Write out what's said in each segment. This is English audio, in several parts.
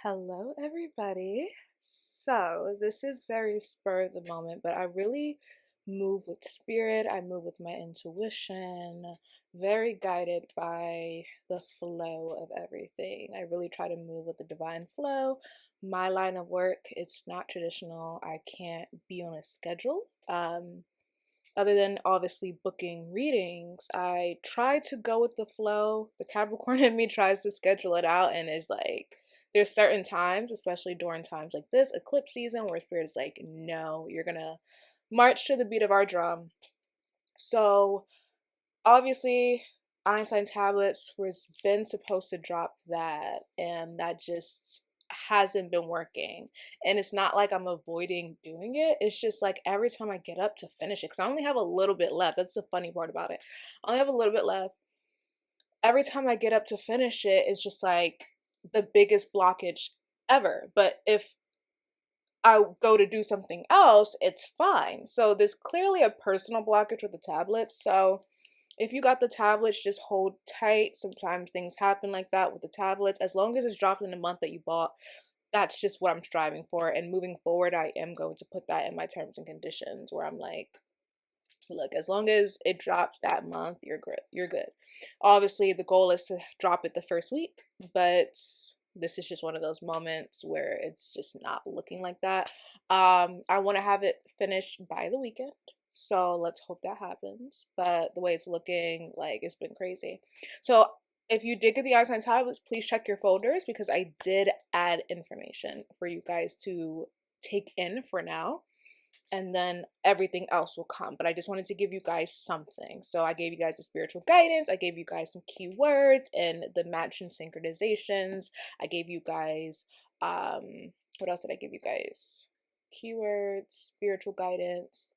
Hello, everybody. So, this is very spur of the moment, but I really move with spirit. I move with my intuition, very guided by the flow of everything. I really try to move with the divine flow. My line of work, it's not traditional. I can't be on a schedule. Other than obviously booking readings, I try to go with the flow. The Capricorn in me tries to schedule it out and is like, there's certain times, especially during times like this, eclipse season, where spirit is like, no, you're gonna march to the beat of our drum. So obviously, Einstein tablets was been supposed to drop that, and that just hasn't been working. And it's not like I'm avoiding doing it. It's just like every time I get up to finish it, because I only have a little bit left. That's the funny part about it. I only have a little bit left. Every time I get up to finish it, it's just like the biggest blockage ever. But if I go to do something else, it's fine. So there's clearly a personal blockage with the tablets. So if you got the tablets, just hold tight. Sometimes things happen like that with the tablets. As long as it's dropped in the month that you bought, that's just what I'm striving for. And moving forward, I am going to put that in my terms and conditions where I'm like, look, as long as it drops that month, you're good. You're good. Obviously, the goal is to drop it the first week, but this is just one of those moments where it's just not looking like that. I want to have it finished by the weekend. So let's hope that happens. But the way it's looking, like, it's been crazy. So if you did get the Einstein tablets, please check your folders because I did add information for you guys to take in for now, and then everything else will come. But I just wanted to give you guys something. So I gave you guys the spiritual guidance. I gave you guys some keywords and the matching synchronizations. I gave you guys, what else did I give you guys? Keywords, spiritual guidance,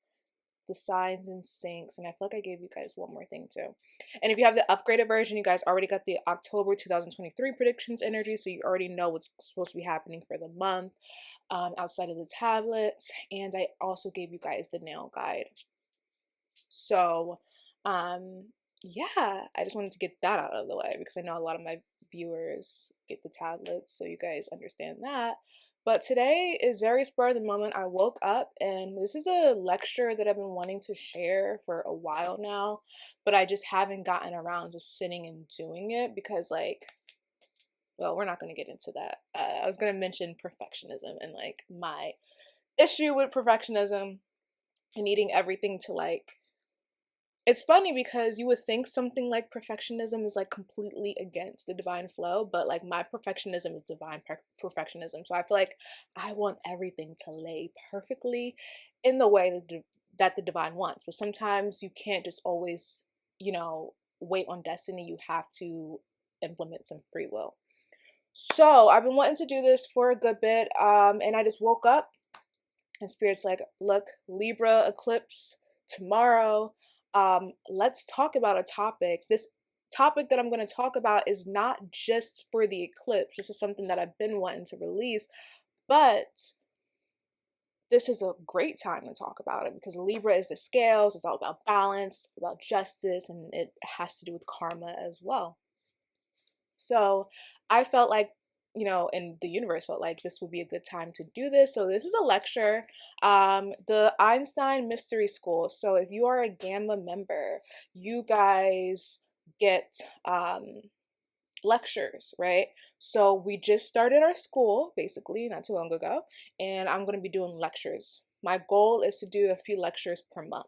the signs and syncs, and I feel like I gave you guys one more thing too. And if you have the upgraded version, you guys already got the October 2023 predictions energy, so you already know what's supposed to be happening for the month, outside of the tablets. And I also gave you guys the nail guide. So yeah, I just wanted to get that out of the way because I know a lot of my viewers get the tablets, so you guys understand that. But today is very spur of the moment. I woke up and this is a lecture that I've been wanting to share for a while now, but I just haven't gotten around to sitting and doing it because, like, well, we're not going to get into that. I was going to mention perfectionism and like my issue with perfectionism and needing everything to, like, it's funny because you would think something like perfectionism is like completely against the divine flow, but like my perfectionism is divine perfectionism. So I feel like I want everything to lay perfectly in the way that the divine wants. But sometimes you can't just always, wait on destiny. You have to implement some free will. So I've been wanting to do this for a good bit, and I just woke up and spirit's like, look, Libra eclipse tomorrow. Let's talk about a topic. This topic that I'm going to talk about is not just for the eclipse. This is something that I've been wanting to release, but this is a great time to talk about it because Libra is the scales. It's all about balance, about justice, and it has to do with karma as well. So I felt like, and the universe felt like this would be a good time to do this. So this is a lecture, the Einstein Mystery School. So if you are a Gamma member, you guys get lectures, right? So we just started our school basically not too long ago, and I'm going to be doing lectures. My goal is to do a few lectures per month,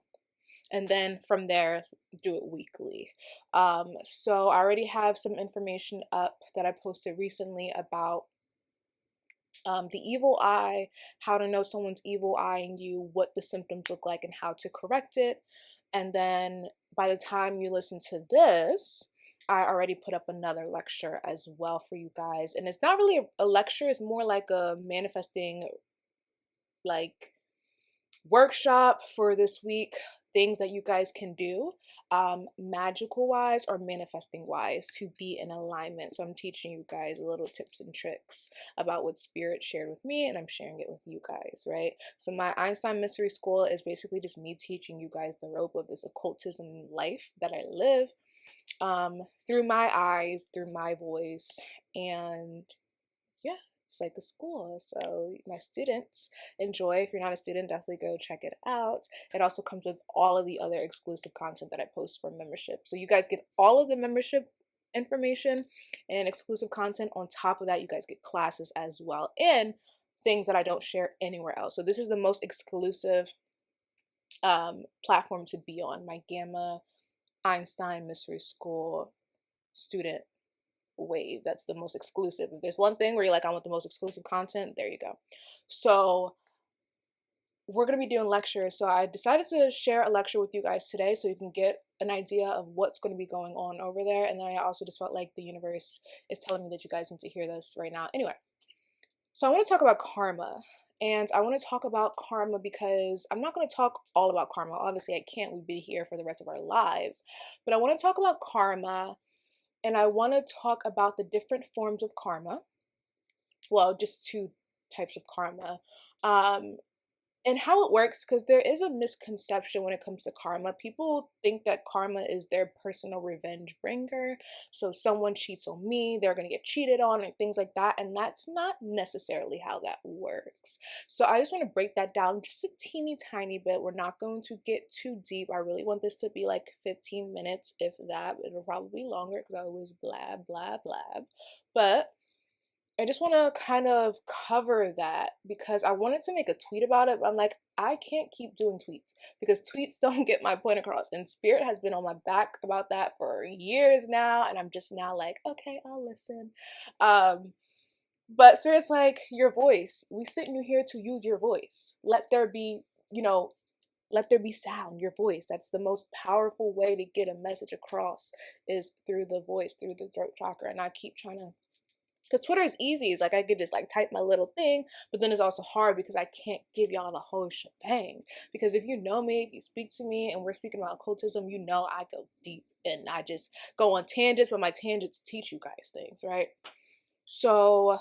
and then from there do it weekly. So I already have some information up that I posted recently about the evil eye, how to know someone's evil eyeing you, what the symptoms look like, and how to correct it. And then by the time you listen to this, I already put up another lecture as well for you guys. And it's not really a lecture, it's more like a manifesting, like, workshop for this week, things that you guys can do, magical wise or manifesting wise, to be in alignment. So I'm teaching you guys little tips and tricks about what spirit shared with me, and I'm sharing it with you guys, right? So my Einstein Mystery School is basically just me teaching you guys the rope of this occultism life that I live, through my eyes, through my voice. And yeah, It's like a school. So my students enjoy. If you're not a student, definitely go check it out. It also comes with all of the other exclusive content that I post for membership. So you guys get all of the membership information and exclusive content. On top of that, you guys get classes as well and things that I don't share anywhere else. So this is the most exclusive platform to be on. My Gamma Einstein Mystery School student wave. That's the most exclusive. If there's one thing where you're like, I want the most exclusive content, there you go. So we're going to be doing lectures. So I decided to share a lecture with you guys today so you can get an idea of what's going to be going on over there. And then I also just felt like the universe is telling me that you guys need to hear this right now. Anyway, so I want to talk about karma. And I want to talk about karma because I'm not going to talk all about karma. Obviously, I can't. We'd be here for the rest of our lives. But I want to talk about karma, and I want to talk about the different forms of karma. Well, just two types of karma. And how it works, because there is a misconception when it comes to karma. People think that karma is their personal revenge bringer. So someone cheats on me, they're going to get cheated on and things like that. And that's not necessarily how that works. So I just want to break that down just a teeny tiny bit. We're not going to get too deep. I really want this to be like 15 minutes, if that. It'll probably be longer because I always blab, blab, blab. But I just want to kind of cover that because I wanted to make a tweet about it, but I'm like, I can't keep doing tweets because tweets don't get my point across. And Spirit has been on my back about that for years now, and I'm just now like, okay, I'll listen. But Spirit's like, your voice. We sent you here to use your voice. Let there be, let there be sound, your voice. That's the most powerful way to get a message across is through the voice, through the throat chakra. And I keep trying to, because Twitter is easy. It's like I could just like type my little thing, but then it's also hard because I can't give y'all the whole shebang. Because if you know me, if you speak to me and we're speaking about occultism, you know I go deep and I just go on tangents, but my tangents teach you guys things, right? So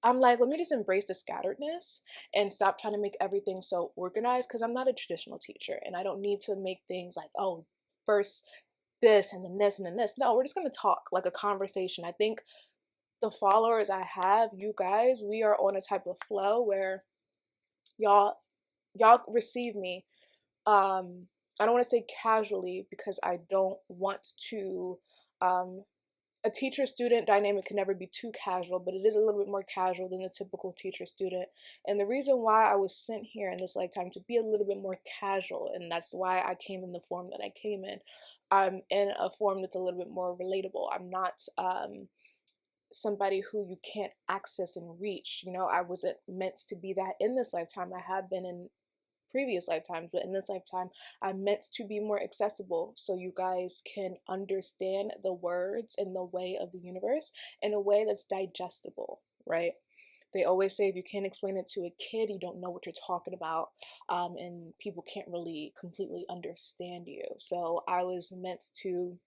I'm like, let me just embrace the scatteredness and stop trying to make everything so organized because I'm not a traditional teacher and I don't need to make things like, oh, first this and then this and then this. No, we're just going to talk like a conversation. I think the followers I have, you guys, we are on a type of flow where y'all receive me. I don't want to say casually because I don't want to a teacher student dynamic can never be too casual, but it is a little bit more casual than the typical teacher student. And the reason why I was sent here in this lifetime to be a little bit more casual, and that's why I came in the form that I came in. I'm in a form that's a little bit more relatable. I'm not somebody who you can't access and reach. I wasn't meant to be that in this lifetime. I have been in previous lifetimes, but in this lifetime I'm meant to be more accessible so you guys can understand the words and the way of the universe in a way that's digestible, right? They always say if you can't explain it to a kid, you don't know what you're talking about, and people can't really completely understand you. So I was meant to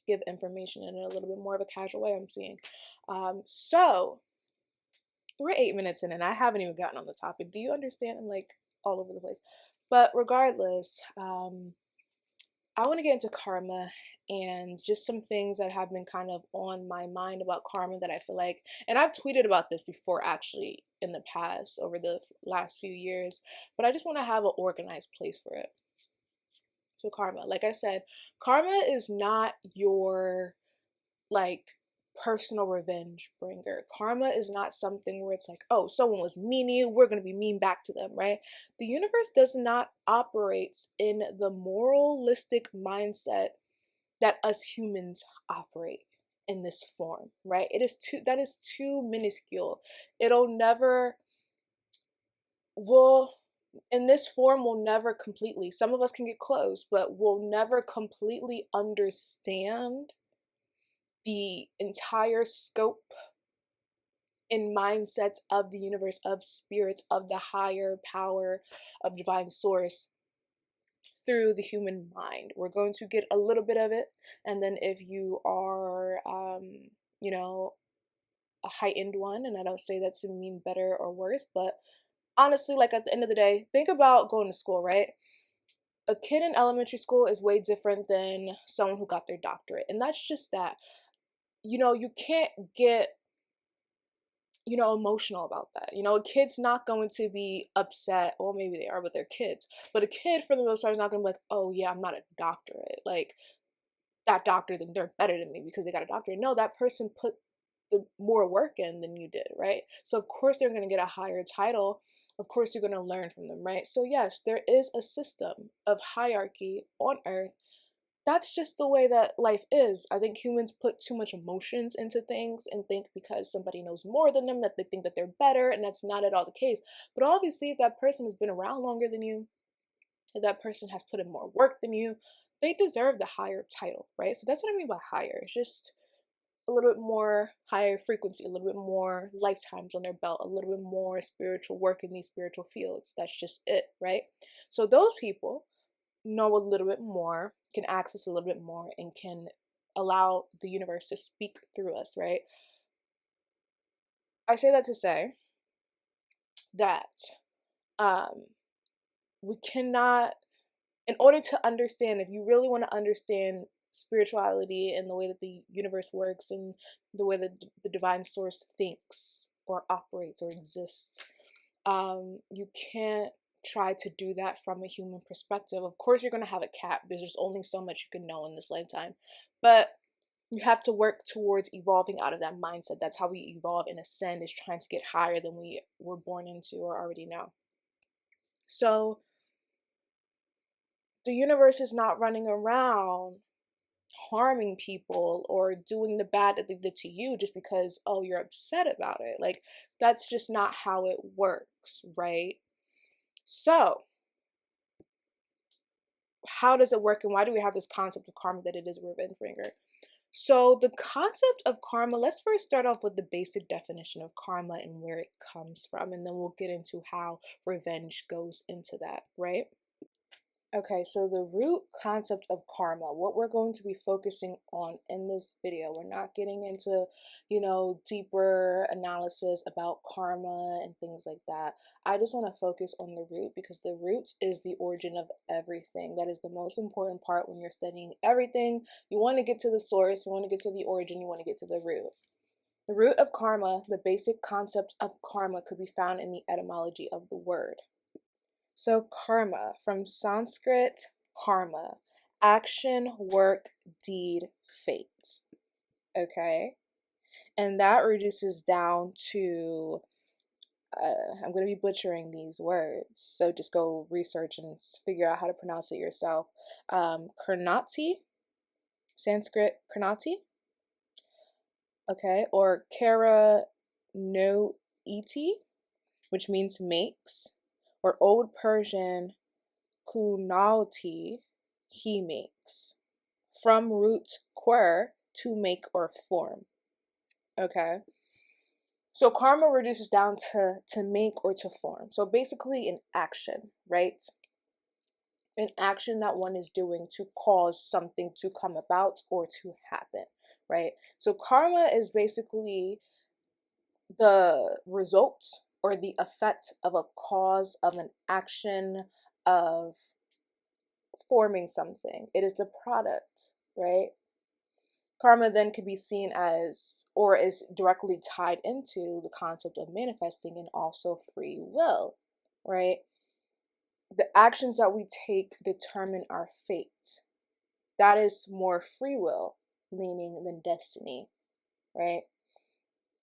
give information in a little bit more of a casual way, I'm seeing. So we're 8 minutes in and I haven't even gotten on the topic. Do you understand? I'm like all over the place. But regardless, I want to get into karma and just some things that have been kind of on my mind about karma that I feel like, and I've tweeted about this before actually in the past over the last few years, but I just want to have an organized place for it. So karma, like I said, karma is not your like personal revenge bringer. Karma is not something where it's like, oh, someone was mean to you, we're going to be mean back to them, right? The universe does not operate in the moralistic mindset that us humans operate in this form, right? That is too minuscule. It'll never will in this form will never completely, some of us can get close, but will never completely understand the entire scope and mindsets of the universe, of spirits, of the higher power, of divine source through the human mind. We're going to get a little bit of it, and then if you are a heightened one, and I don't say that to mean better or worse, but honestly, like at the end of the day, think about going to school, right? A kid in elementary school is way different than someone who got their doctorate, and that's just that. You can't get emotional about that. A kid's not going to be upset, or maybe they are with their kids, but a kid for the most part is not going to be like, oh yeah, I'm not a doctorate. Like, that doctor, then they're better than me because they got a doctorate. No, that person put the more work in than you did, right? So of course they're going to get a higher title. Of course you're going to learn from them, right? So yes, there is a system of hierarchy on earth. That's just the way that life is. I think humans put too much emotions into things and think because somebody knows more than them that they think that they're better, and that's not at all the case. But obviously, if that person has been around longer than you, if that person has put in more work than you, they deserve the higher title, right? So that's what I mean by higher. It's just a little bit more higher frequency, a little bit more lifetimes on their belt, a little bit more spiritual work in these spiritual fields. That's just it, right? So those people know a little bit more, can access a little bit more, and can allow the universe to speak through us, right? I say that to say that we cannot, in order to understand, if you really want to understand spirituality and the way that the universe works and the way that the divine source thinks or operates or exists, you can't try to do that from a human perspective. Of course, you're going to have a cap because there's only so much you can know in this lifetime, but you have to work towards evolving out of that mindset. That's how we evolve and ascend, is trying to get higher than we were born into or already know. So the universe is not running around harming people or doing the bad that they did to you just because, oh, you're upset about it. Like, that's just not how it works, right? So how does it work, and why do we have this concept of karma that it is a revenge bringer? So the concept of karma, let's first start off with the basic definition of karma and where it comes from, and then we'll get into how revenge goes into that, right? Okay, so the root concept of karma, what we're going to be focusing on in this video, we're not getting into, deeper analysis about karma and things like that. I just want to focus on the root, because the root is the origin of everything. That is the most important part when you're studying everything. You want to get to the source, you want to get to the origin, you want to get to the root. The root of karma, the basic concept of karma, could be found in the etymology of the word. So karma, from Sanskrit karma, action, work, deed, fate. Okay? And that reduces down to, I'm going to be butchering these words, so just go research and figure out how to pronounce it yourself. Karnati, Sanskrit Karnati, okay, or Kara no iti, which means makes, or Old Persian kunalti, he makes, from root quer, to make or form. Okay, so karma reduces down to make or to form. So basically an action, right? An action that one is doing to cause something to come about or to happen, right? So karma is basically the result or the effect of a cause, of an action, of forming something. It is the product, right? Karma then could be seen as, or is directly tied into, the concept of manifesting and also free will, right? The actions that we take determine our fate. That is more free will leaning than destiny, right?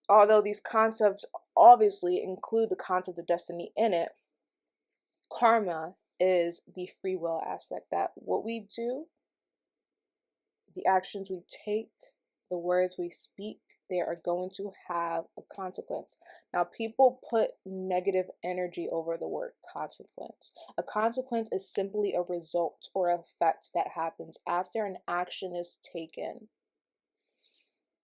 Although these concepts obviously include the concept of destiny in it, karma is the free will aspect, that what we do, the actions we take, the words we speak, they are going to have a consequence. Now, people put negative energy over the word consequence. A consequence is simply a result or effect that happens after an action is taken.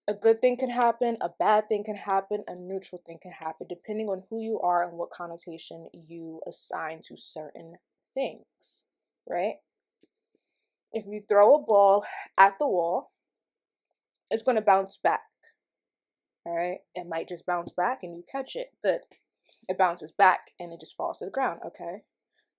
A good thing can happen, a bad thing can happen, a neutral thing can happen, depending on who you are and what connotation you assign to certain things, right? If you throw a ball at the wall, it's going to bounce back, all right? It might just bounce back and you catch it. Good. It bounces back and it just falls to the ground, okay?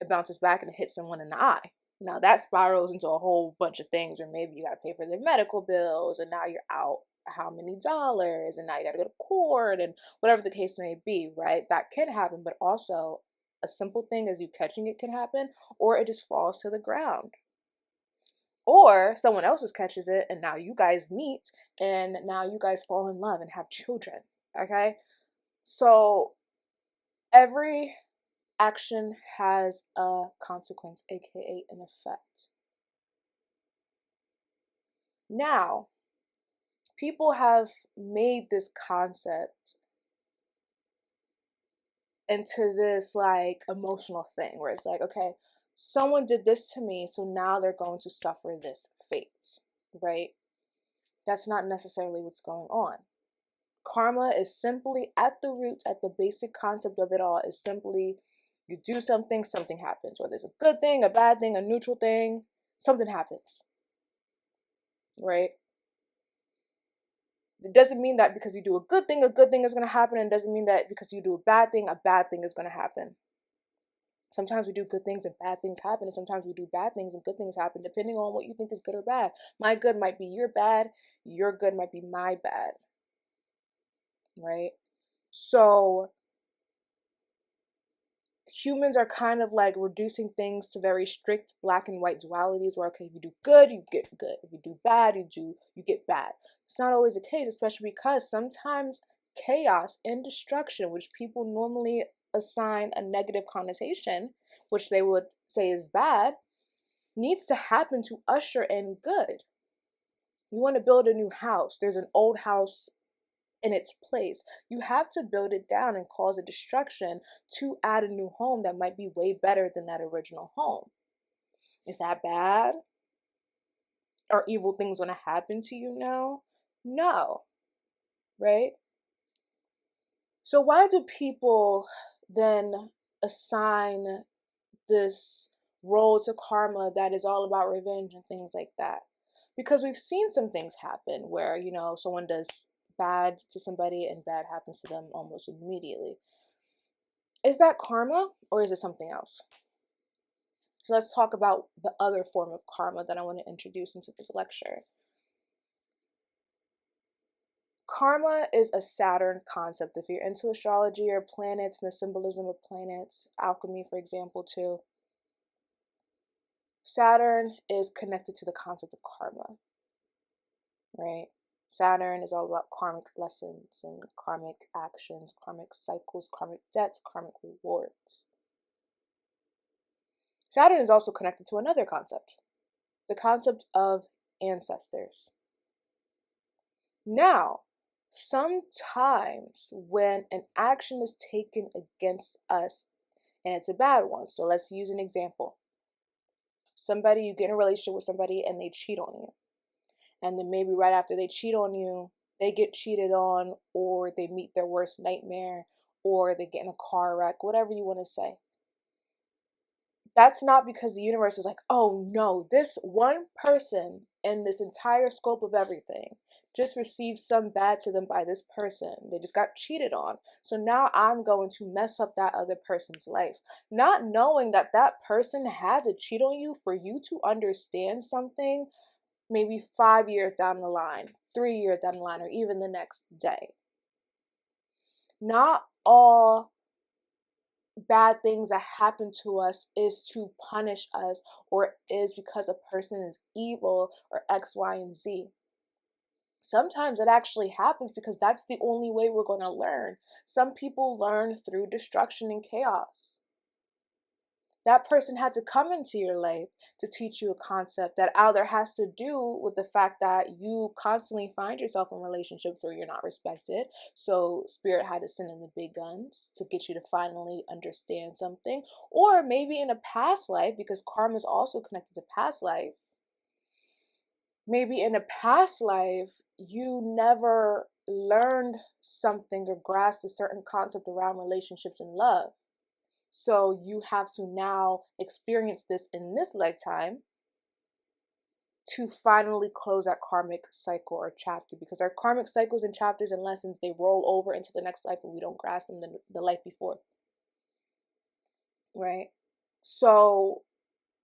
It bounces back and it hits someone in the eye. Now that spirals into a whole bunch of things, or maybe you got to pay for their medical bills and now you're out how many dollars, and now you got to go to court, and whatever the case may be, right? That can happen, but also a simple thing as you catching it can happen, or it just falls to the ground. Or someone else's catches it, and now you guys meet, and now you guys fall in love and have children, okay? So every action has a consequence, aka an effect. Now, people have made this concept into this like emotional thing where it's like, okay, someone did this to me, so now they're going to suffer this fate, right? That's not necessarily what's going on. Karma is simply at the root, at the basic concept of it all, is simply you do something, something happens. Whether it's a good thing, a bad thing, a neutral thing, something happens, right? It doesn't mean that because you do a good thing is going to happen, and it doesn't mean that because you do a bad thing is going to happen. Sometimes we do good things and bad things happen, and sometimes we do bad things and good things happen, depending on what you think is good or bad. My good might be your bad, your good might be my bad, right? So humans are kind of like reducing things to very strict black and white dualities where, okay, if you do good, you get good. If you do bad, you get bad. It's not always the case, especially because sometimes chaos and destruction, which people normally assign a negative connotation, which they would say is bad, needs to happen to usher in good. You want to build a new house. There's an old house in its place. You have to build it down and cause a destruction to add a new home that might be way better than that original home. Is that bad? Are evil things going to happen to you now? No, right? So why do people then assign this role to karma that is all about revenge and things like that? Because we've seen some things happen where, someone does bad to somebody and bad happens to them almost immediately. Is that karma or is it something else? So let's talk about the other form of karma that I want to introduce into this lecture. Karma is a Saturn concept. If you're into astrology or planets and the symbolism of planets, alchemy, for example, too, Saturn is connected to the concept of karma, right? Saturn is all about karmic lessons and karmic actions, karmic cycles, karmic debts, karmic rewards. Saturn is also connected to another concept, the concept of ancestors. Now, sometimes when an action is taken against us and it's a bad one, so let's use an example. You get in a relationship with somebody and they cheat on you. And then maybe right after they cheat on you, they get cheated on, or they meet their worst nightmare, or they get in a car wreck, whatever you want to say. That's not because the universe is like, oh no, this one person in this entire scope of everything just received some bad to them by this person. They just got cheated on. So now I'm going to mess up that other person's life. Not knowing that that person had to cheat on you for you to understand something maybe 5 years down the line, 3 years down the line, or even the next day. Not all bad things that happen to us is to punish us or is because a person is evil or X, Y, and Z. Sometimes it actually happens because that's the only way we're going to learn. Some people learn through destruction and chaos. That person had to come into your life to teach you a concept that either has to do with the fact that you constantly find yourself in relationships where you're not respected. So spirit had to send in the big guns to get you to finally understand something. Or maybe in a past life, because karma is also connected to past life. Maybe in a past life, you never learned something or grasped a certain concept around relationships and love. So you have to now experience this in this lifetime to finally close that karmic cycle or chapter, because our karmic cycles and chapters and lessons, they roll over into the next life and we don't grasp them the life before, right? So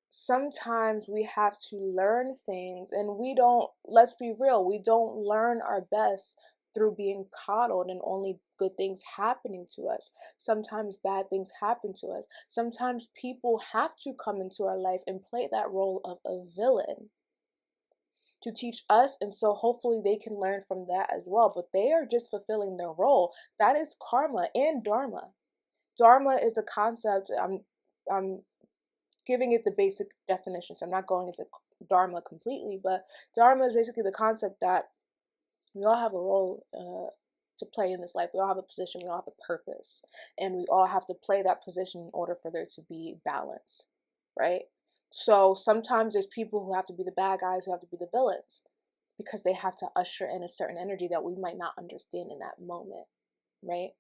sometimes we have to learn things, and we don't, let's be real, we don't learn our best through being coddled and only good things happening to us. Sometimes bad things happen to us. Sometimes people have to come into our life and play that role of a villain to teach us, and so hopefully they can learn from that as well, but they are just fulfilling their role. That is karma and dharma. Dharma is the concept, I'm giving it the basic definition, so I'm not going into dharma completely, but dharma is basically the concept that we all have a role to play in this life. We all have a position, we all have a purpose, and we all have to play that position in order for there to be balance, right? So sometimes there's people who have to be the bad guys, who have to be the villains, because they have to usher in a certain energy that we might not understand in that moment, right?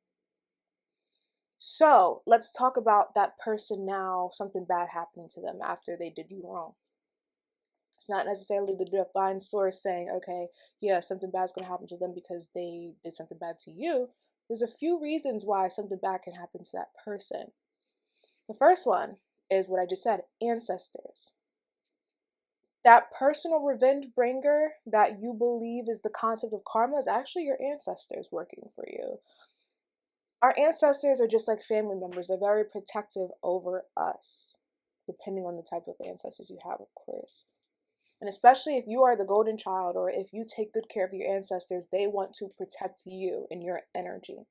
So let's talk about that person now, something bad happening to them after they did you wrong. It's not necessarily the divine source saying, okay, yeah, something bad's going to happen to them because they did something bad to you. There's a few reasons why something bad can happen to that person. The first one is what I just said, ancestors. That personal revenge bringer that you believe is the concept of karma is actually your ancestors working for you. Our ancestors are just like family members. They're very protective over us, depending on the type of ancestors you have, of course. And especially if you are the golden child, or if you take good care of your ancestors, they want to protect you and your energy.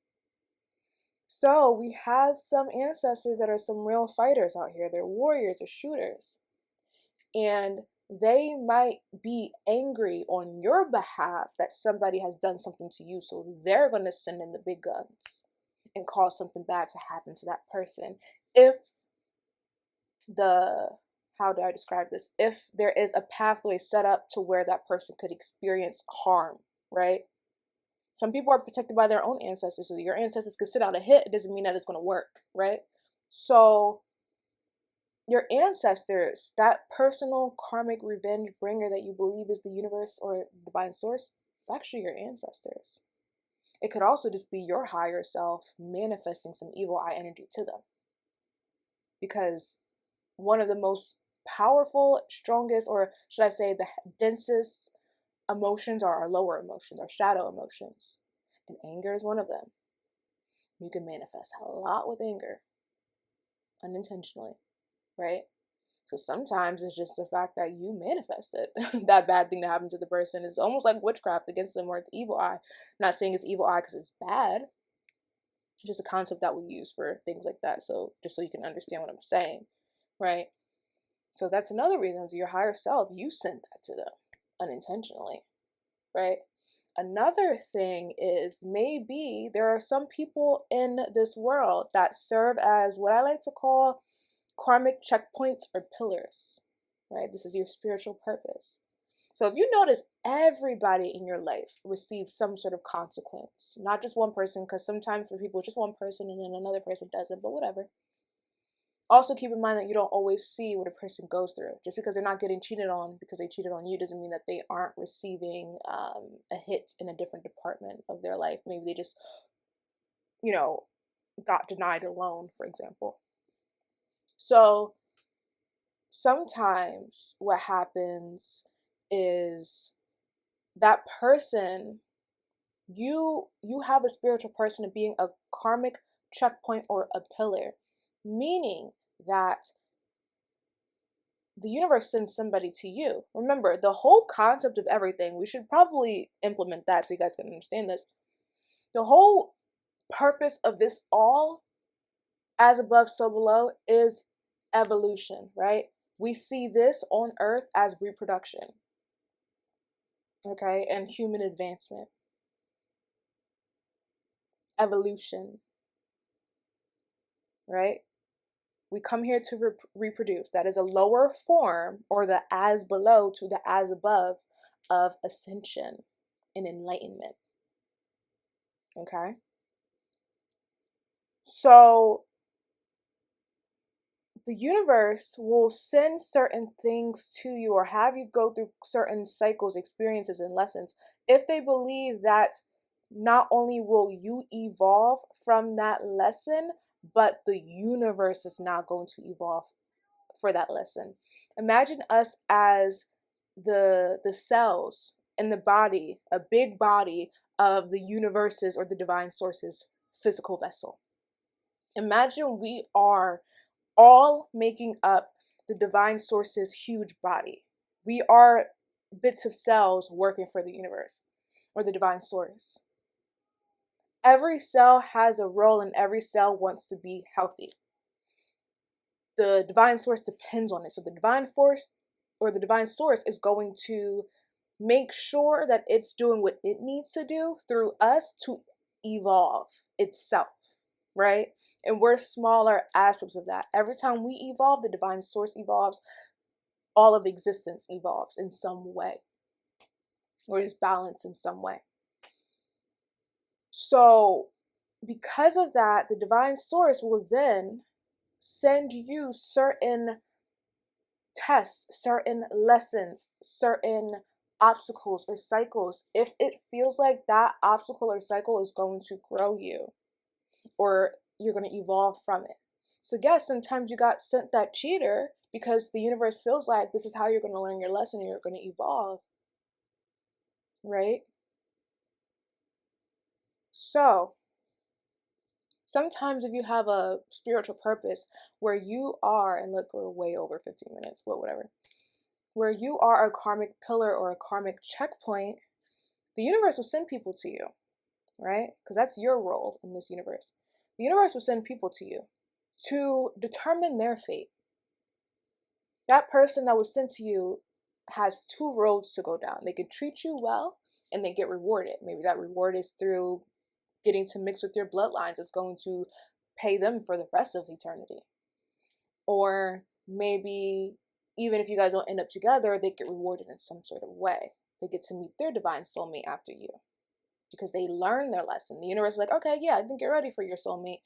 So we have some ancestors that are some real fighters out here. They're warriors or shooters. And they might be angry on your behalf that somebody has done something to you. So they're going to send in the big guns and cause something bad to happen to that person. If how do I describe this? If there is a pathway set up to where that person could experience harm, right? Some people are protected by their own ancestors. So your ancestors could sit out a hit. It doesn't mean that it's going to work, right? So your ancestors, that personal karmic revenge bringer that you believe is the universe or divine source, it's actually your ancestors. It could also just be your higher self manifesting some evil eye energy to them. Because one of the most powerful, strongest, or should I say the densest emotions are our lower emotions, our shadow emotions. And anger is one of them. You can manifest a lot with anger unintentionally, right? So sometimes it's just the fact that you manifested that bad thing to happen to the person. It's almost like witchcraft against them, or the evil eye. I'm not saying it's evil eye because it's bad. It's just a concept that we use for things like that. So just so you can understand what I'm saying, right? So that's another reason, is your higher self, you sent that to them unintentionally, right? Another thing is, maybe there are some people in this world that serve as what I like to call karmic checkpoints or pillars, right? This is your spiritual purpose. So if you notice, everybody in your life receives some sort of consequence, not just one person, because sometimes for people, it's just one person and then another person doesn't, but whatever. Also keep in mind that you don't always see what a person goes through. Just because they're not getting cheated on because they cheated on you doesn't mean that they aren't receiving a hit in a different department of their life. Maybe they just, got denied a loan, for example. So sometimes what happens is that person, you have a spiritual person of being a karmic checkpoint or a pillar, meaning that the universe sends somebody to you. Remember, the whole concept of everything, we should probably implement that so you guys can understand this. The whole purpose of this all, as above, so below, is evolution, right? We see this on Earth as reproduction, okay, and human advancement. Evolution, right? We come here to reproduce. That is a lower form, or the as below to the as above of ascension and enlightenment. Okay? So the universe will send certain things to you or have you go through certain cycles, experiences, and lessons if they believe that not only will you evolve from that lesson, but the universe is now going to evolve for that lesson. Imagine us as the cells in the body, a big body of the universe's or the divine source's physical vessel. Imagine we are all making up the divine source's huge body. We are bits of cells working for the universe or the divine source. Every cell has a role and every cell wants to be healthy. The divine source depends on it. So the divine force or the divine source is going to make sure that it's doing what it needs to do through us to evolve itself, right? And we're smaller aspects of that. Every time we evolve, the divine source evolves, all of existence evolves in some way, or is balanced in some way. So because of that, the divine source will then send you certain tests, certain lessons, certain obstacles or cycles if it feels like that obstacle or cycle is going to grow you or you're going to evolve from it. So yes, sometimes you got sent that cheater because the universe feels like this is how you're going to learn your lesson and you're going to evolve, right? So sometimes if you have a spiritual purpose where you are, and look, we're way over 15 minutes, but whatever, where you are a karmic pillar or a karmic checkpoint, the universe will send people to you, right? Because that's your role in this universe. The universe will send people to you to determine their fate. That person that was sent to you has two roads to go down. They can treat you well and they get rewarded. Maybe that reward is through getting to mix with your bloodlines. It's going to pay them for the rest of eternity. Or maybe even if you guys don't end up together, they get rewarded in some sort of way. They get to meet their divine soulmate after you because they learn their lesson. The universe is like, okay, yeah, I think you're ready for your soulmate.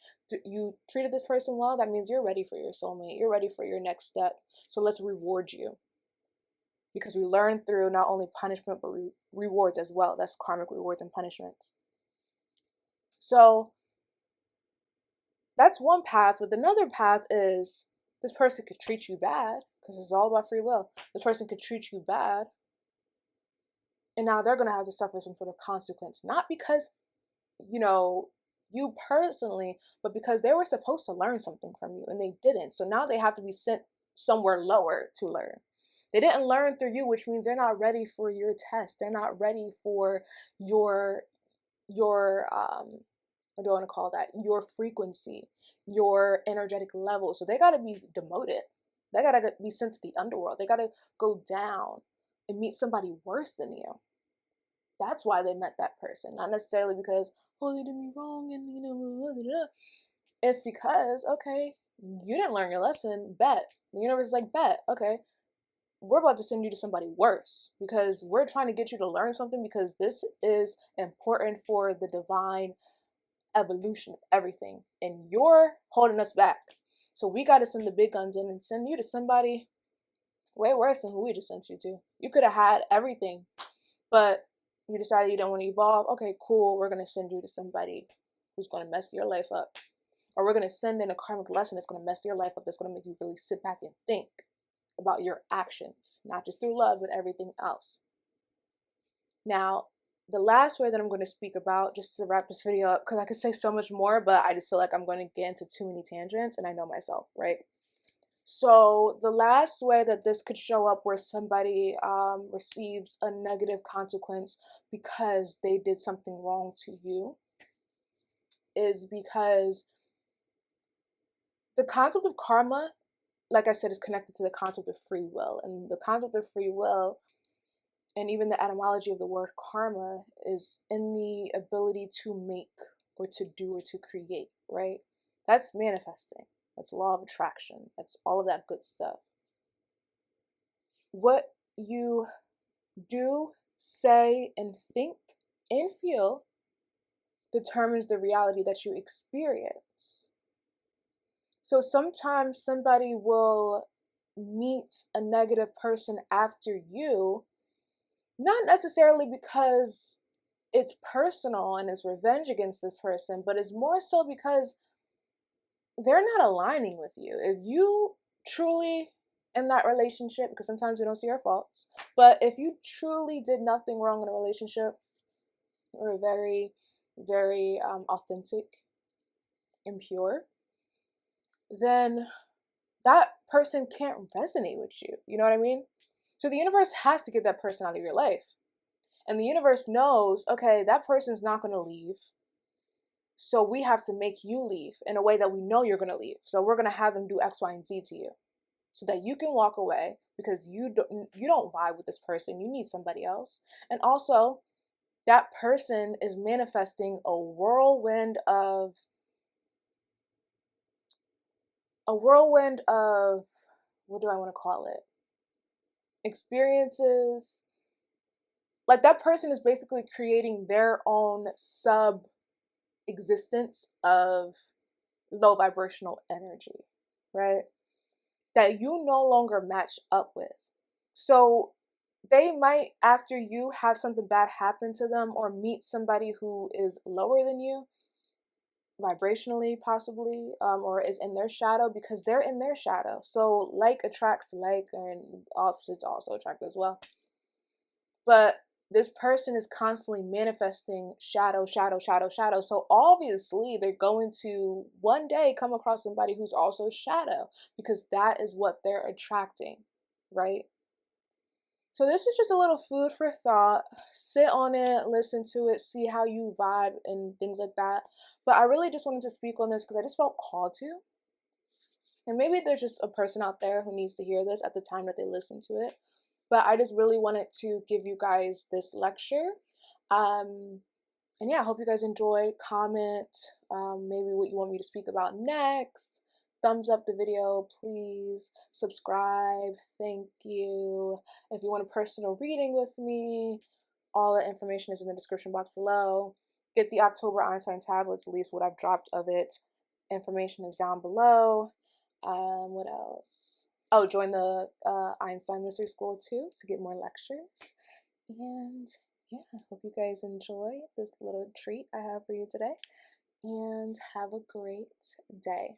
You treated this person well, that means you're ready for your soulmate. You're ready for your next step. So let's reward you. Because we learn through not only punishment, but rewards as well. That's karmic rewards and punishments. So that's one path. But another path is this person could treat you bad, because it's all about free will. This person could treat you bad, and now they're going to have to suffer some sort of consequence. Not because, you personally, but because they were supposed to learn something from you, and they didn't. So now they have to be sent somewhere lower to learn. They didn't learn through you, which means they're not ready for your test. They're not ready for your what do I want to call that? Your frequency, your energetic level. So they got to be demoted. They got to be sent to the underworld. They got to go down and meet somebody worse than you. That's why they met that person. Not necessarily because, oh, they did me wrong and, blah, blah, blah. It's because, okay, you didn't learn your lesson. Bet. The universe is like, bet. Okay, we're about to send you to somebody worse because we're trying to get you to learn something because this is important for the divine evolution of everything, and you're holding us back. So we got to send the big guns in and send you to somebody way worse than who we just sent you to. You could have had everything, but you decided you don't want to evolve. Okay, cool. We're going to send you to somebody who's going to mess your life up. Or we're going to send in a karmic lesson that's going to mess your life up, that's going to make you really sit back and think about your actions, not just through love, but everything else. Now, the last way that I'm going to speak about, just to wrap this video up, because I could say so much more, but I just feel like I'm going to get into too many tangents, and I know myself, right? So the last way that this could show up where somebody receives a negative consequence because they did something wrong to you is because the concept of karma, like I said, is connected to the concept of free will. And the concept of free will, and even the etymology of the word karma, is in the ability to make or to do or to create, right? That's manifesting. That's law of attraction. That's all of that good stuff. What you do, say, and think and feel determines the reality that you experience. So sometimes somebody will meet a negative person after you, not necessarily because it's personal and it's revenge against this person, but it's more so because they're not aligning with you. If you truly in that relationship, because sometimes we don't see our faults. But if you truly did nothing wrong in a relationship, or very, very authentic and pure, then that person can't resonate with you. You know what I mean? So the universe has to get that person out of your life. And the universe knows, okay, that person's not going to leave. So we have to make you leave in a way that we know you're going to leave. So we're going to have them do X, Y, and Z to you so that you can walk away because you don't vibe with this person. You need somebody else. And also, that person is manifesting a whirlwind of what do I want to call it? Experiences. Like that person is basically creating their own sub existence of low vibrational energy, right? That you no longer match up with. So they might, after you have something bad happen to them or meet somebody who is lower than you, vibrationally possibly, or is in their shadow, because they're in their shadow. So like attracts like, and opposites also attract as well. But this person is constantly manifesting shadow, shadow, shadow, shadow. So obviously they're going to one day come across somebody who's also shadow, because that is what they're attracting, right? So this is just a little food for thought. Sit on it, listen to it, see how you vibe and things like that. But I really just wanted to speak on this because I just felt called to. And maybe there's just a person out there who needs to hear this at the time that they listen to it. But I just really wanted to give you guys this lecture. And yeah, I hope you guys enjoyed. Comment maybe what you want me to speak about next. Thumbs up the video, please. Subscribe. Thank you. If you want a personal reading with me, all the information is in the description box below. Get the Dr Einstein tablets, at least what I've dropped of it. Information is down below. What else? Oh, join the Einstein Mystery School too to get more lectures. And yeah, I hope you guys enjoy this little treat I have for you today. And have a great day.